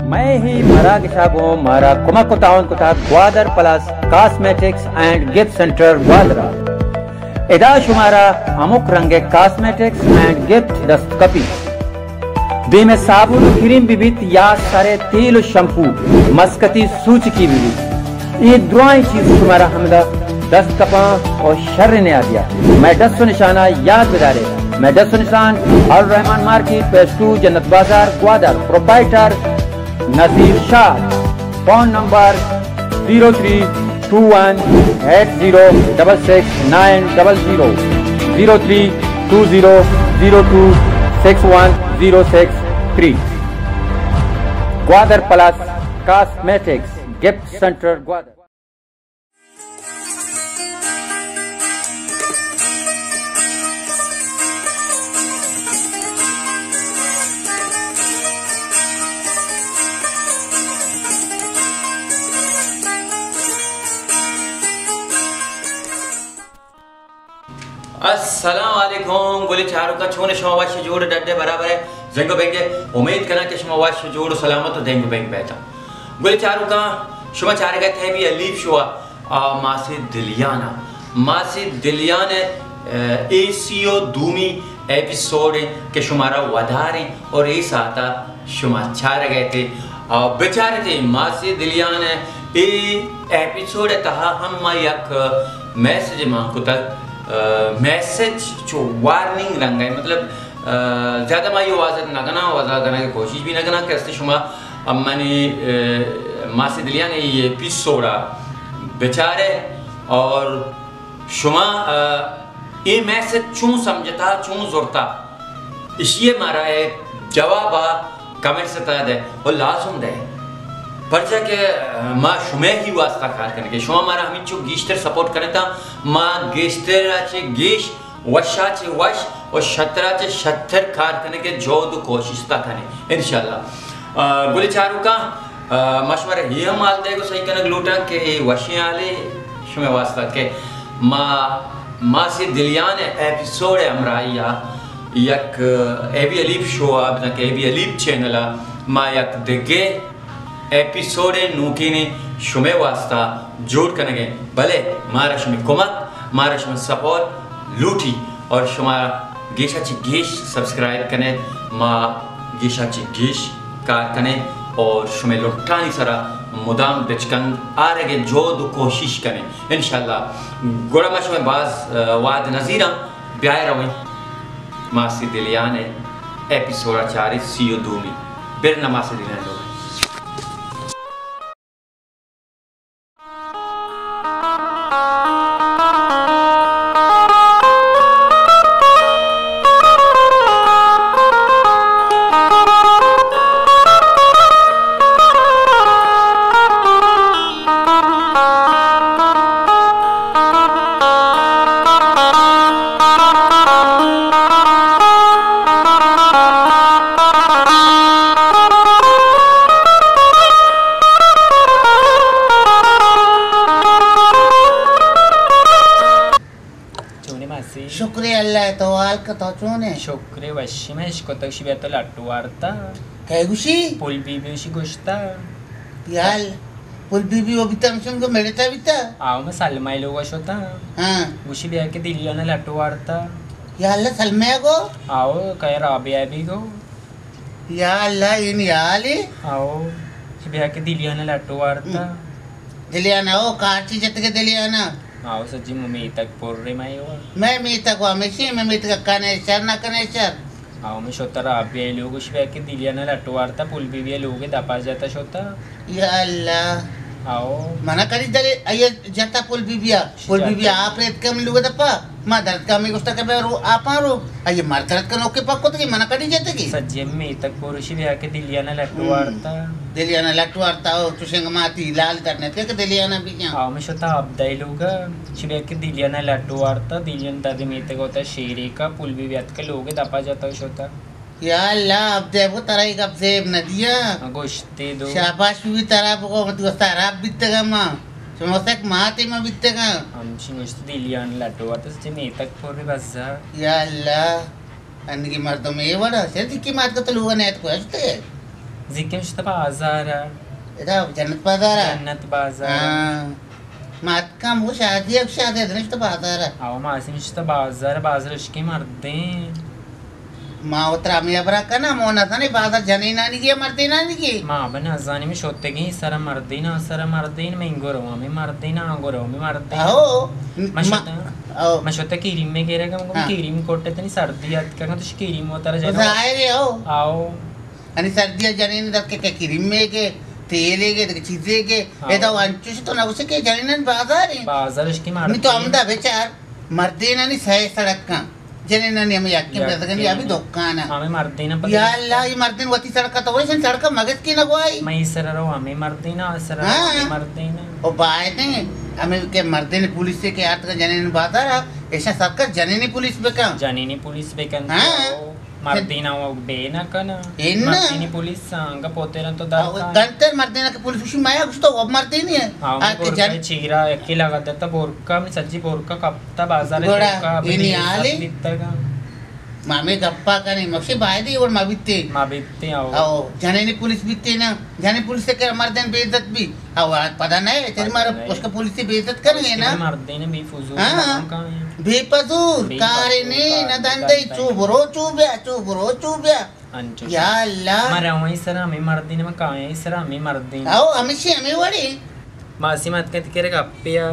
मैं ही मरा गिशागो मारा कुमक ताउन कुता Gwadar plus cosmetics and gift center ग्वादरा इदा शुमारा अमुक रंगे कॉस्मेटिक्स एंड गिफ्ट दस्तकपी दे में साबुन क्रीम बिबित या सारे तेल शैम्पू मस्कती सूच की बिबित ये दुआएं चीज तुम्हारा हमदा दस्त कपा और शर्र ने आ दिया। मैं 10 निशाना याद बिदारे। मैं 10 निशान अल Rahman market page 2 Jannat Bazaar Gwadar proprietor Nazir Shah. Phone number 0321800690 Gwadar plus cosmetics gift center Gwadar. अस्सलाम वालेकुम गुली चारों का छोने शमावाश जोड़ डड्डे बराबर है जेंगो बेंगे उम्मीद करना कि शमावाश जोड़ सलामत देंगो बेंग बैठा गुली चारों का शुमा चारे गए थे भी अलीफ शुआ मासी दिलियाना एसीओ दूमी एपिसोड के शुमारा वधारे और इस आता शुमा चारे गए थे बेचारे थे मासी दिलियाना ए एपिसोड तहा हम यक मैसेज मांगो तक मैसेज जो वार्निंग रंग है मतलब ज़्यादा माँ ये वाजत नगना वज़ा करने की कोशिश भी नगना कैसे शुमा अम्मनी मासी दिलिया ने ये एपिसोड बेचारे और शुमा ये मैसेज चूँ समझता चूँ जोरता इसलिए मारा है जवाब कमेंट से तय दे और लाजुम दे परचा के माँ शुमे ही वास्ता कार करने के शुमा मारा हमें चो गीश्तर सपोर्ट करने था माँ गेश्तराचे गेश वशाचे वश और शतराचे शतर कार करने के जो दो कोशिश ता करने इंशाल्लाह गुली चारों का मशवरा ये माल दे को सही करने लूटा के वशियाँ आले शुमे वास्ता के माँ से दिलियान एपिसोड अमराइया यक एबी अलीफ शो आप ना के एबी अलीफ चैनल माँ यक देगे एपिसोड नूकी ने शुमे वास्ता जोड़ करने भले मारा शुमे कुमत मारा शुमे सपोर्ट लूटी और शुमा गेशा ची गेश सब्सक्राइब करने माँ गेशा ची गेश कार करने और शुमे लुटानी सरा मुदाम बिचकन आ रहे जो दो कोशिश करें इंशाल्लाह गोड़ा माश में बाज वाद नज़ीरा ब्याह रवि मासी दिलियाने एपिसोड 4 सीओ दूमी बिर नमासी दिलियाने लोग शुक्रिया अल्लाह तो आल का तो चोने शुक्रे वशी में इसको तक शिबिया तो लट्टू वारता काय गुशी पुल बीबी उसी गुश्ता याल पुल बीबी वो बिता मिशन को मेड़ता बिता आओ मैं सलमाई लोग होता हाँ उसी बिया के दिलिया ने लट्टू वारता याल सलमाया को आओ कह राबिया भी को याल इन याली आओ शिबिया के दिलिया ने लट्टू वारता दिलियाना ओ काची जत के दिलियाना आओ सच्ची मम्मी तक पोर रही मैं मी तक वो हमेशा मैं मी तक कनेक्शन ना कनेक्शन आओ मैं शोता राबिया लोग उसी बिया के दिलिया ने लट्टू वारता पुल बीबी लोग के दपा जाता शोता या अल्लाह आओ मना करी दले अये जाता पुल बीबिया आप रेत कम लोग दपा मां दर्द का मैं गुस्सा कर रो आपा रो अये मार दर्द का नोके पक्को तो की मना करी जाते की सच्ची में तक पोर उसी बिया के दिलिया ने लट्टू वारता दिलियाना लट्टू वारता हो तुशंग माती लाल करने के दिलियाना भी क्या आओ मैं शोता अब दाई लोग शिबिया के दिलिया ने लट्टू वारता दिलियन दादी में तक होता शेरे का पुल बीबी के लोग दपा जाता शोता या अल्लाह अब देखो तरह का सेब नदिया गोश्ते दो शाबाश भी तरह को मत गोस्ता राब बितगा मां समोसा माते में बितगा हम शिंगोश्त दिलियन लट्टू वारता सच्ची में तक पोर भी बस या अल्लाह अन्नी की मर्दों में ये बड़ा से की मार को तो लोगों ने तो हंसते जिक्के मिश्ता बाजार इधर जन्नत बाजार है जन्नत बाजार मात का वो शादी अब शादी है तो बाजार है आओ मासी मिश्ता बाजार बाजार उसके मर्दे माँ उतरा मी अबरा का ना मोना था नहीं बाजार जनी नानी की मर्दी नानी की माँ बन अजानी में शोते की सरा मर्दीना में इंगो रहो में मर्दीना आंगो रहो में मर्दीना आओ आओ मैं शोते कीरीम में कह रहा हूँ कीरीम कोटे तनी सर्दी आत का तो कीरीम होता रहा उसे आए रे आओ आणि सर्दी जनी ने रख के कीरीम में के तेले के चीजें के ये तो अंचुश तो ना उसे के जनी ने बाजार है बाजार उसकी नहीं मर्दी तो अमदा बेचार मर्दी ना नहीं सही सड़क का जने ना नहीं हमें याक्के पता करनी अभी दुकान है हमें मर्दीना या अल्लाह ये मर्दी वती सड़क का तो वही सन सड़क मगज की ना कोई मैं इस तरह रहो हमें मर्दीना असर हाँ। मर्दीना ओ बाय नहीं हमें के मर्दी ने पुलिस से के हाथ का जने ने बात आ रहा ऐसा सरकार जने ने पुलिस पे काम जानी पुलिस बेकन हाँ। मर्दीना वो बेना कना एन्ना। मर्दीनी पुलिस सांगा पोते ना तो दाल का गंतर मर्दी ना के पुलिस उसी माया कुछ तो अब मर्दी नहीं है हाँ आके जन चीरा एक लगा देता बोरका में सज्जी बोरका कपता बाजार गोड़ा, का ये नहीं आले? का मामे गप्पा का नहीं मक्सी बाय दी और माँ बीतते माँ बीतते आओ आओ जाने ने पुलिस बीतते ना जाने पुलिस से कर मर्दन बेइज्जत भी आओ पता नहीं तेरी मार उसका पुलिस से बेइज्जत करेंगे ना मर्दीने भी फुजूल हाँ। काम है बेपसूर कारी ने न दंदे चुबरो चुब्या अंचो या अल्लाह मरा वही सर हमें मर्दीने में कहाँ है सर हमें मर्दीने आओ हमेशा हमें वड़ी मासी मत कहते करे गप्पिया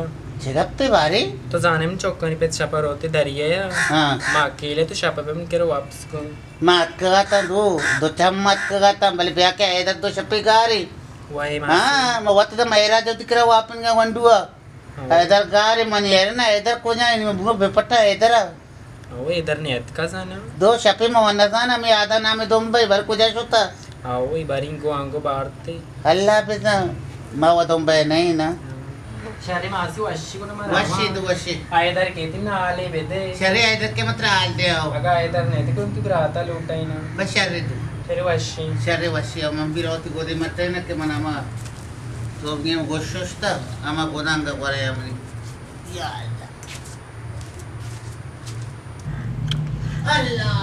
जगप्ते बारे तो जाने में चौकनी पे छपा रोते दरिया या हाँ माँ अकेले तो छपा पे मैं करो वापस को मात का था दो चम्मच का था भले ब्याह के इधर दो छप्पे गारी वही हाँ मैं वक्त तो मेरा जो दिख रहा वो अपन का वंडुआ इधर गारी मन यार ना इधर को जाए मैं बुआ बेपट्टा इधर वो इधर नहीं है का जाना दो छप्पे में वन्ना था ना मैं आधा नाम है दोंबई भर को जाए सोता आओ ये बारी को आंगो बाहर थे अल्लाह पे ना मैं वो दोंबई नहीं ना शरे मासी वशी को ना वशी इधर कहती ना आले बेदे शरे इधर के मतलब आल दे आओ अगर इधर नहीं तो क्यों राता लूटा ही ना बस शरे तू शरे वशी शरे वशी हम भी रोती गोदी मत ना के मना मा तो ये गोशोस्ता आमा गोदांगा करे हमनी या अल्लाह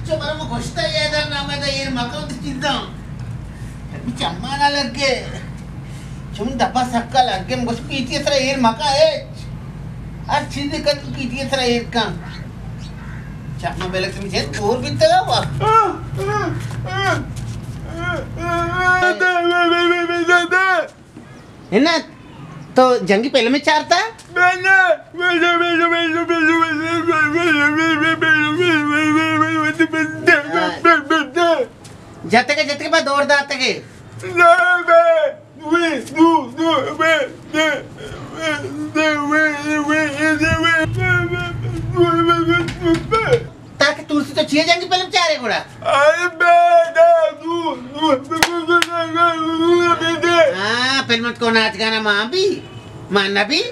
जो बार में गोश्ता ये इधर ना मैं तो ये मकान तो चिंता अभी चम्मा ना लगे तुम दपा सक्का लगे मुझे पीछे तरह ये मका है आज चीज़ें कर पीछे तरह ये का चम्मा बेलक से मुझे और भी तगा हुआ है ना तो जंगी पहले में चार था जाते के बाद दौड़ दाते के ताकि तुलसी तो छिए जाएंगी पहले चारे घोड़ा हाँ फिल्म को नाच गाना माँ भी मानना भी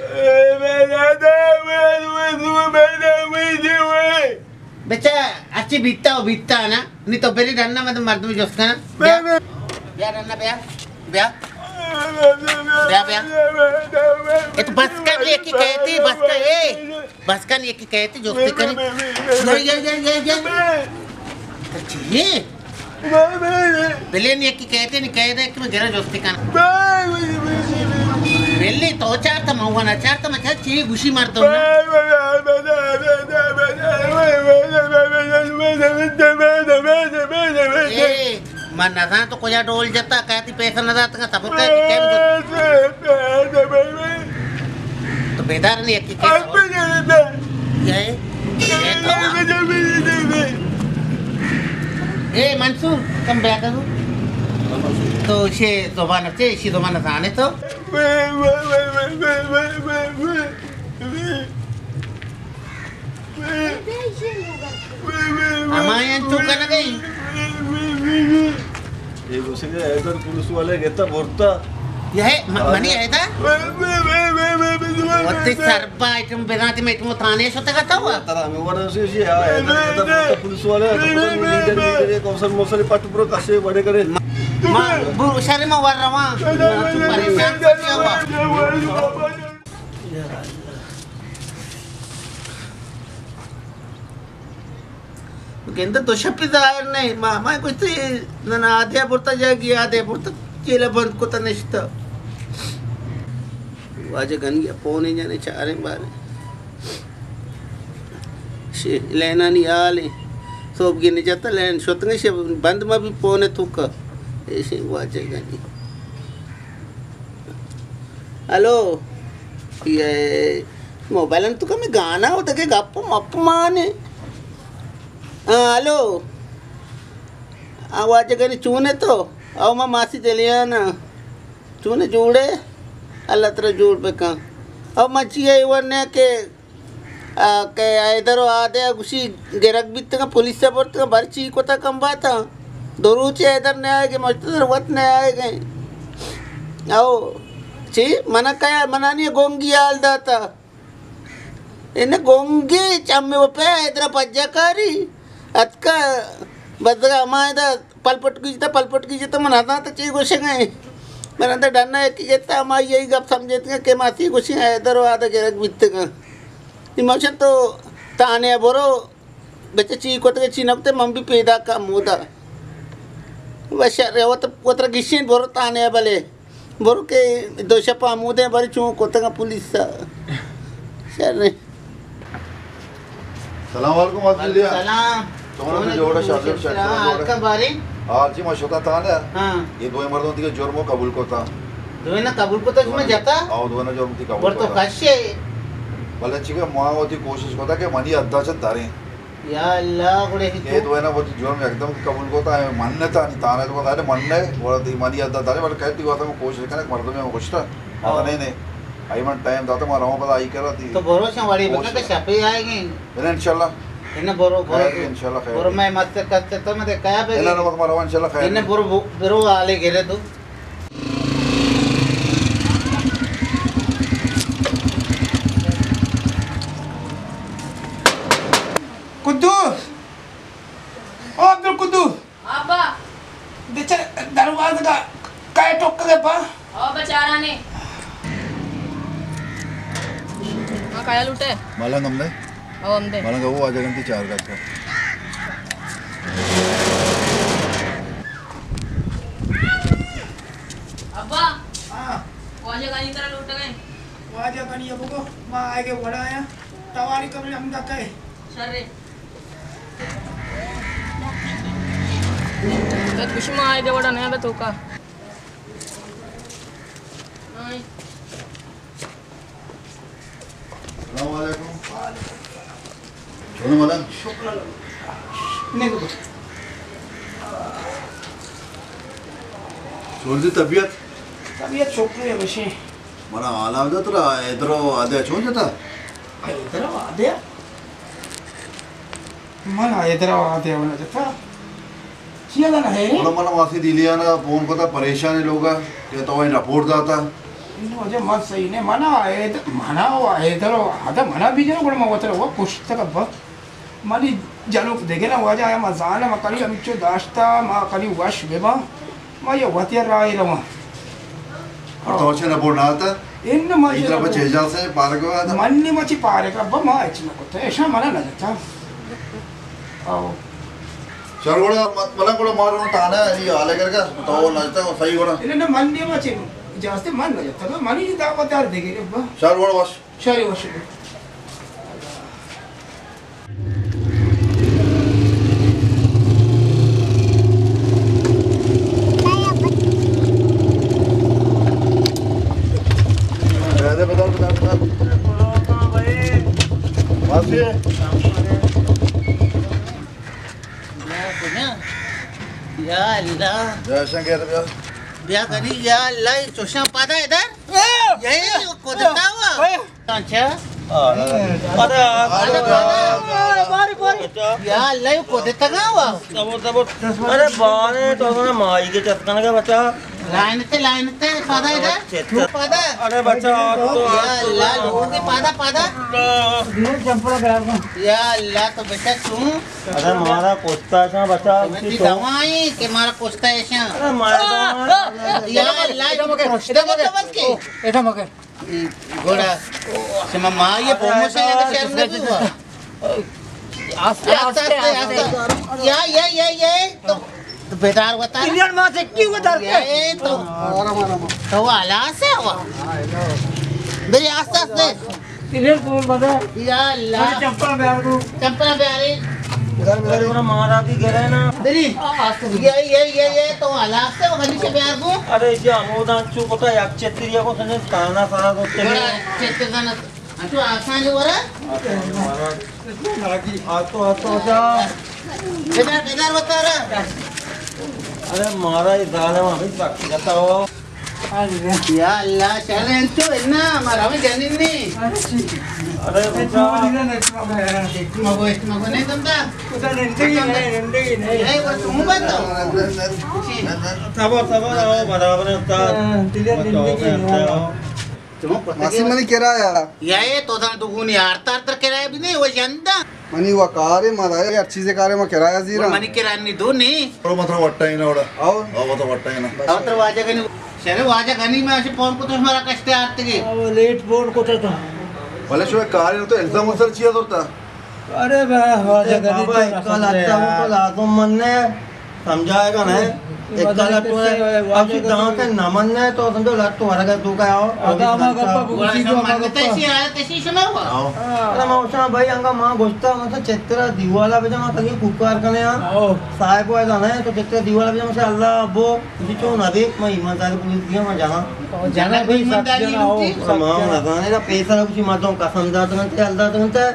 बेचा अच्छी बीतता हो बीतता है ना नहीं तो फिर रन्ना मतलब मर्द में जोश का ना ब्याह रन्ना ब्याह ब्याह ब्याह ब्याह ये तो बस का लिए की कहती बस का लिए की कहती जोश पे करें ये पहले नहीं की कहते नहीं कहते कि मैं घेरा जोश पे करना पहले तो चार था महुआ ना चार था मैं क्या चीज़ घुसी मारता हूँ मन ना था तो कोई डोल जाता कहती पैसा ना जाता का सबूत है क्या तो बेदार नहीं है कि क्या ए मंसूर कम ब्याह करूँ तो इसे ज़बान से इसी ज़बान जाने तो हमारे तू करना गई ये उसे के ऐसा पुलिस वाले कहता बोलता यह मनी है था वत्ते सरबा आइटम बेगाती में आइटम थाने सोते का था हुआ तारा में वाला से ये है कहता पुलिस वाले लीडर कौशल मोसले पटपुर कसे बड़े करे मां bu sari mau warna परेशान किया हुआ केंद्र तो शपी जाहिर नहीं मामा कुछ ना आधे पुरता जाएगी आधे पुरता चेला बंद को तो निश्चित वाजे गन गया पौने जाने चारे बारे शे लेना नहीं आले सोब गिने जाता लेन शोतंगे शे बंद में भी पौने तुका ऐसे वाजे गनी हेलो ये मोबाइल में तुका मैं गाना होता के गप्प मप्प माने हेलो आवाज गनी चूने तो आओ माँ मासी चलिया ना चूने जोड़े अल्लाह तेरा जोड़ पे कहाँ अब मचिया इवन के इधर आधे गुशी गिरक भी तक पुलिस से पड़ते हैं बर्ची को तक कम बात है दोरूचे इधर नहीं आएगे मस्तर वत नहीं आएगे आओ ची मना क्या मना नहीं गोंगी आल दाता इन्हें गोंगी चम्मे वो पे इधर पज्जाकारी अतका बदला हमारे इधर पलपट की जितना मनाता तो चीज गुस्से गए मैंने तो डरना है कि जितना हमारी यही गप समझते हैं कि मासी गुस्से हैं इधर आधा गिरक बीतते का इमोशन तो ताने बोरो बच्चे ची को तो चीनकते मम्मी पैदा का मुदा बस यार वो तो गिस्से बोरो ताने भले बोरो के दोषा पामुदे बड़ी चूं कोते का पुलिस सर ने सलाम वालेकुम वालेकुम सलाम तुम्हारा जोड़ा शादी शादी का बारे आज जी मशोता था ना हाँ ये दो मर्दों के जुर्मों कबूल को था दो ना कबूल को तो इसमें जाता आओ दो ना जुर्म थी कबूल और तो कश्य भले चिके मुआ होती कोशिश को था कि मनी अद्दा चत धारे या अल्लाह गुड़े ये दो ना वो जुर्म एकदम कबूल को था मानने था नहीं ताने तो था मानने वो दी मनी अद्दा धारे बट कहती हुआ था मैं कोशिश करने मर्दों में कुछ था नहीं आई मन टाइम था तो मैं रहूं पता आई कर रहा थी तो भरोसा वाली बता के छापे आएंगे इंशाल्लाह इन्हें बोरो इंशाल्लाह खैर बोरो मैं मत करते तो मैं क्या बे इन्हें नमक मारवा इंशाल्लाह खैर इन्हें बोरो आले गिरे तो कुद्दूस ओ अब्दुल कुद्दूस अब्बा बेचारे दरवाजे का काय टोक के पा ओ बेचारा ने काय लुटे मलंग हमने ओ हमदे मलंग वो आ जाएगा 4 का था अब्बा हां वाजे गानी तरह लुट गए वाजा कनी अब को मां आगे बड़ा आया तवारी कब हम का कहे सर रे तो कुछ में आएगा बड़ा नया बे तो का हां अस्सलाम वालेकुम चलो मलंग शुक्र ने को छोड़ दी तबीयत छोकरे है वैसे मना आला आदा तो इधर आधे छोड़ जाता इधर आधे मन इधर आधे होना जता चिया ना है बोलो मना वासी दिलिया ना फोन को था परेशान लोग के तो वही रिपोर्ट दाता इन्हें वजह मत सही ने मना इधर आधा मना भी जनो बड़ा मवतर वो पुस्तक अब मनी जानो देखे ना वजह आया मजाना मकली अमिचो दास्ता मा कली वाश बेबा मा ये वतिया राय रवा और तो अच्छे रिपोर्ट ना आता इन मा इधर बच्चे जा से पार को आता मन्नी मची पारे का बा मा इतना को तो ऐसा मना ना जाता आओ चल बोला मलंग को मारो ना ताना ये आले करके तो वो नचता है सही बोला इन्हें ना मन्नी मची जास्ते मन ना जाता तो मनी जी दावत यार देखे रे बा चल बोला बस शारी वश वासी या अल्लाह जैसे कह रहे बिया करी या अल्लाह चोशा पादा इधर यही को देता हुआ अच्छा अरे या अल्लाह को देता का हुआ अरे बाने तो ना माई के चटकन का बच्चा लाइन ते पादा इधर पादा अरे बच्चा तो या अल्लाह लोगों के पादा या अल्लाह तो बेटा तू अरे मारा कोस्ता है बच्चा मैं दवाई के मारा कोस्ता ऐसा अरे मारा या अल्लाह एटा मगर घोड़ा से मां ये प्रमोशन का शेयर में हुआ आस्ते आस्ते आस्ते ये तो बेदार बता दिलियन मां से क्यों बता ये तो आला से हुआ मेरी आस्ते आस्ते दिलियन को बता या अल्लाह चंपल प्यारे इधर मेरा मारा भी गिरे ना तेरी ये तो आला से वो गली से प्यार को अरे जे आमोदान चू को तो एक चेत्रिया को सने काना सारा को चेत्ते का ना तो आसान है वरा आ तो जा बेदार बता रहा अरे मारा ये दाल में अभी बाकी रहता हो या अल्लाह चले तो इतना हमारा में जानी नहीं अरे बेटा मगो नहीं तुमदा नहीं वो तुम बताओ तब आओ बराबर होता मासी मनी किराया ये तो दान तो गुनी आरता किराया भी नहीं वो जनता मनी वो कारे मराया यार चीजें कारे में किराया जीरा मनी किराया नहीं दो नहीं थोड़ा मतलब वट्टा ही ना उड़ा आओ वो तो वट्टा ही ना अब तो वाजा गनी शरे वाजा गनी में ऐसे फोन को तो हमारा कष्ट आते के वो लेट फोन को था भले शो कार तो एग्जाम असर चाहिए होता अरे वाजा गनी बाबा कल आता हूं कल आतो मन ने समझाएगा ना एक कल तो अब गांव के नमन ने तो समझो लट तो हरगा तू का आओ आधा मा गप्पा बुसी को मा गप्पा तैसी आया तैसी सुना हुआ अरे मौसा भाई अंगा मां गोश्ता मतलब चित्र दीवाला पे जमा कहीं कुकार करने आओ साहब को जाना है तो चित्र दीवाला पे जमा से अल्लाह वो जो ना भी मैं ईमानदारी पुलिस दिया मैं जाना भाई ईमानदारी आओ मां लगाने का पैसा कुछ मातो कसम दात करते अल्लाह करते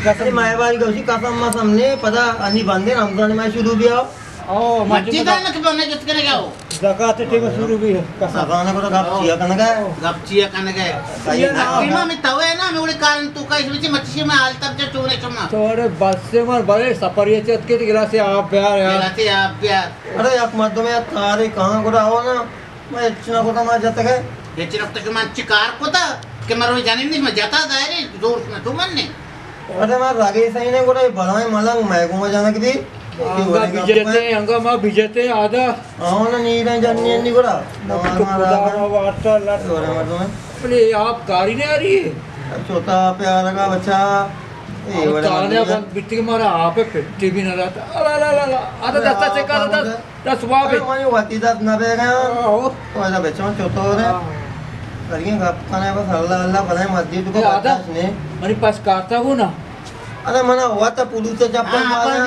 कसम मायवारी का उसी कसम मा हमने पता अनि बंदे रमजान में शुरू भी आओ ओ मस्जिद है ना कि बने जित करे क्या हो ज़कात टेक शुरू भी है कसम को तो गप चिया करने का गपचिया करने गए बीमा में तवे ना मैं उड़े कारण तू का इसमें मच्छी में हाल तब जो चोने चुमा तो अरे बस से मर बड़े सफरिया चत के गिला से आप प्यार यार लाते आप प्यार अरे एक मत में तारे कहां को आओ ना मैं इतना को तो मैं जाता है ये चिरफ तक मन चिकार को था कि मरो जाने नहीं मैं जाता दायरे जोर में तू मन ने अरे मैं रागे सही ने को बड़ाई मलंग मैं को जाना कि अंगा मां भिजते आधा అవును నీరే జన్ని కూడా अरे आप गाड़ी नहीं आ रही है छोटा प्यारा का बच्चा ये बड़ा बिट्टी के मारा आप पेट्टी भी ना रहता अला आधा दस्ता से का दस वाह पे मैं वाती दात ना बेगा ओ ऐसा बच्चा छोटा रे करिए गप खाने बस अल्लाह अल्लाह बनाए मस्जिद को आधा ने मेरे पास काटा हो ना अरे मना हुआ था पुलिस से चप्पल मारा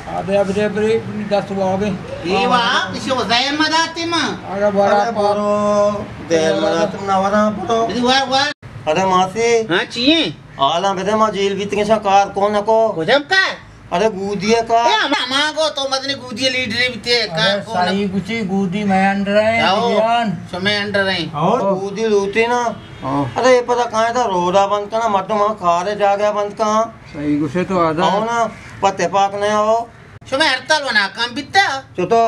आधे अब रे दस वाह गए ये वाह किसी को जायम मदाते मां अरे बड़ा परो देर मना तुम ना वरा परो वाह अरे मासी हां चाहिए आला बेदे मा जेल भीतर के कार कौन को जब का अरे गूदिए का मामा को तो मदने गूदिए लीडर भी थे कार को सही कुछ गूदी मैं अंडर है यान समय अंडर है और गूदी लूटी ना अरे ये पता कहां था रोड़ा बंद करना मत वहां खारे जा गया बंद कहां सही गुस्से तो आधा आओ ना पते पाक नहीं आओ समय हड़ताल बना काम बिता जो तो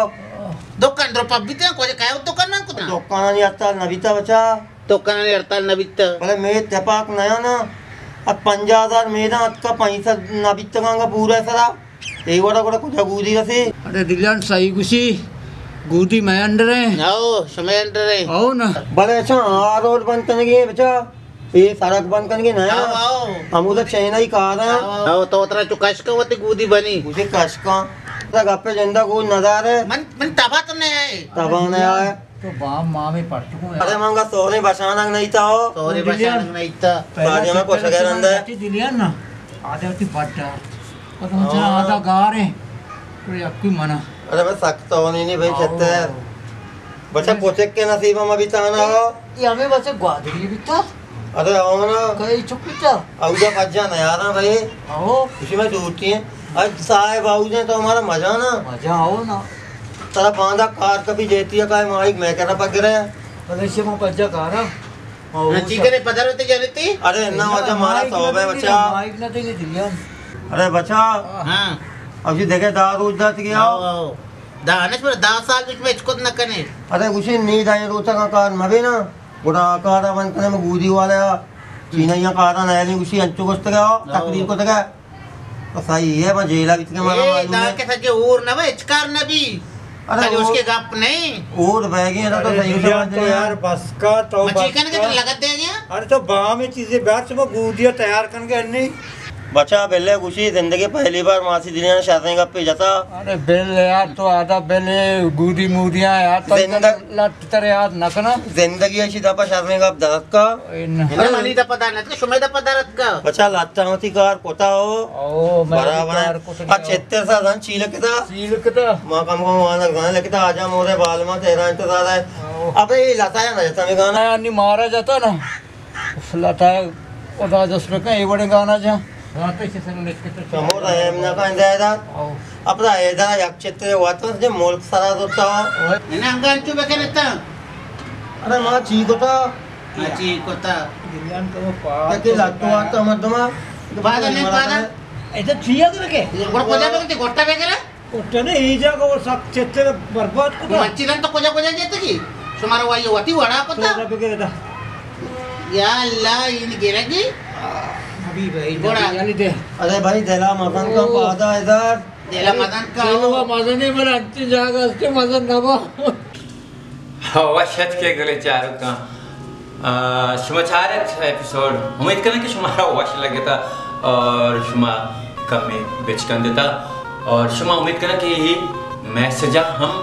दुकान द्रो पब बिता को काय दुकान में कुछ दुकान नहीं आता नबीता बचा दुकान ने हड़ताल न बिता बोले मैं तेपाक नया ना अब 50,000 मेरा का पैसा नबीता का पूरा सरा एक बड़ा बड़ा कुछ गूदी रसे अरे दिलान सही गुसी गूदी मैं अंडर है आओ समय अंडर है आओ ना बोले अच्छा रोड बंद करने की बचा ये सड़क बंद करने की नया आओ हम उधर चाइना ही कहा था आओ तो उतरा चुकाश का वते गूदी बनी उसे कश का तक पे जिंदा कोई नजर है मन तबा तो नहीं आए तबा नहीं आया तो बाम मां में पट को अरे मंगा सोने बचाना नहीं था हो तोरे बचान नहीं था पानी में कुछ गैर अंदर दिलियन ना आधे उठी बट्टा और तुम चला आधा गार है पूरे अक्की मना अरे मैं सख्त होने नहीं भाई छत्ते बच्चा पोचे के नसीब में बिताना हो ये हमें बस ग्वादरी बिता अरे आओ ना कई चुपिटा आउजा बच्चा नहीं आ रहा भाई आओ उसी में डूबती है आज साहेब आउजे तो हमारा मजा ना मजा आओ ना तेरा बांधा कार कभी जेती है का माइक मैं कहना पक रहा है अरे से मैं बच्चा कारा चिकन पदर होते जाती अरे ना वजह हमारा सौब है बच्चा माइक ना तेरे दिलियन अरे बच्चा हां अब जी देखे दारू उजत गया आओ दानस पर 10 साल बीच में इसको न कने अरे कुछ नींद आई रोचा का कार मबे ना बुरा कार बंद करने में गूदी वाला चीना या कार ना नहीं उसी अंचो को तक तकरीर को तक तो सही है मैं जेला बीच के मारा मालूम है के सके और ना भाई इचकार न भी अरे उसके गप नहीं और बैग है तो सही समझ तो यार बस का तो चिकन के लगत दे गया अरे तो बा में चीजें बैठ से गूदिया तैयार करके नहीं बचा बेले गुशी जिंदगी पहली बार मासी दिलिया ने शादी का पे जाता। अरे बेल यार तो आधा बेले गुदी मुदिया यार तो लट तेरे यार नकना जिंदगी ऐसी दपा शादी का दरत का अरे मनी दपा दानत का शुमे दपा दारत का बचा लाता होती कार कोता हो ओ बराबर अच्छे सा धन चील के था मां कम को मां गाना लगता आजा मोरे बाल में तेरा इंतजार है। अबे लताया ना जाता मैं गाना यानी मारा जाता ना लताया ओदा जसमें का ये बड़े गाना जा समोर आहे ना काय जायदा आपला येदा एक चित्र वाचन जे मोल सारा होता नेना अंगान चुबे के नेता अरे मां ठीक होता दिलियान को पा के लागतो आता मधमा बादा ऐसा छिया करके गोड़ कोजा पे गोट्टा पे करे उठने ही जा को सब चित्र बर्बाद को मच्छीदान तो कोजा कोजा जेते की सुमार वाई वाती वडा पता या अल्लाह इन गेला की अभी भाई गोड़ा यानी दे अरे भाई देला मकान का पादा इधर देला मदन का वो मदन नहीं बना अंतिम जागा उसके मदन ना वो वशत के गले चारों का समाचारित एपिसोड उम्मीद करें कि शुमारा वश लगे था और शुमा कम में बेचकन देता और शुमा उम्मीद करें कि ये मैसेज हम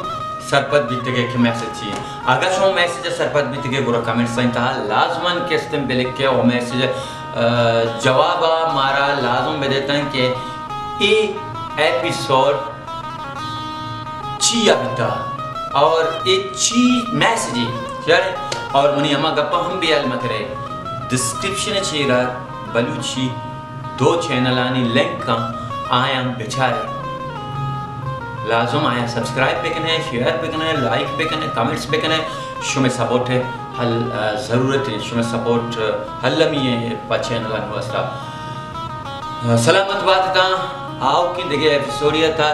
सरपत बीत गए कि मैसेज चाहिए अगर शुमा मैसेज सरपत बीत गए बुरा कमेंट सही था लाजमन के इस्तेम पे लिख के वो मैसेज जवाब हमारा लाजम बे देता है कि ये एपिसोड चिया बीता और एक ची मैसेज यार और मुनी अमा गप्पा हम भी आल मकरे डिस्क्रिप्शन चेरा बलूची 2 चैनल आनी लिंक का आया बेचारे लाजम आया सब्सक्राइब पे कने शेयर पे कने लाइक पे कने कमेंट्स पे कने शुमे सपोर्ट है हल ज़रूरत है शुमे सपोर्ट हल्लमी है पा चैनल आन वास्ता सलामत बात ता आओ की दिगे एपिसोडिया था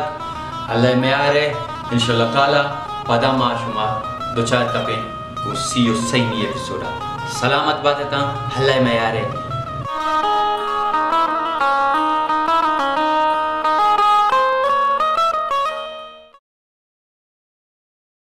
अल्लाह में आ रहे इंशाल्लाह ताला पदा मा शुमा 2-4 कपे को सी सही एपिसोड सलामत बात था हल्ला में आ रहे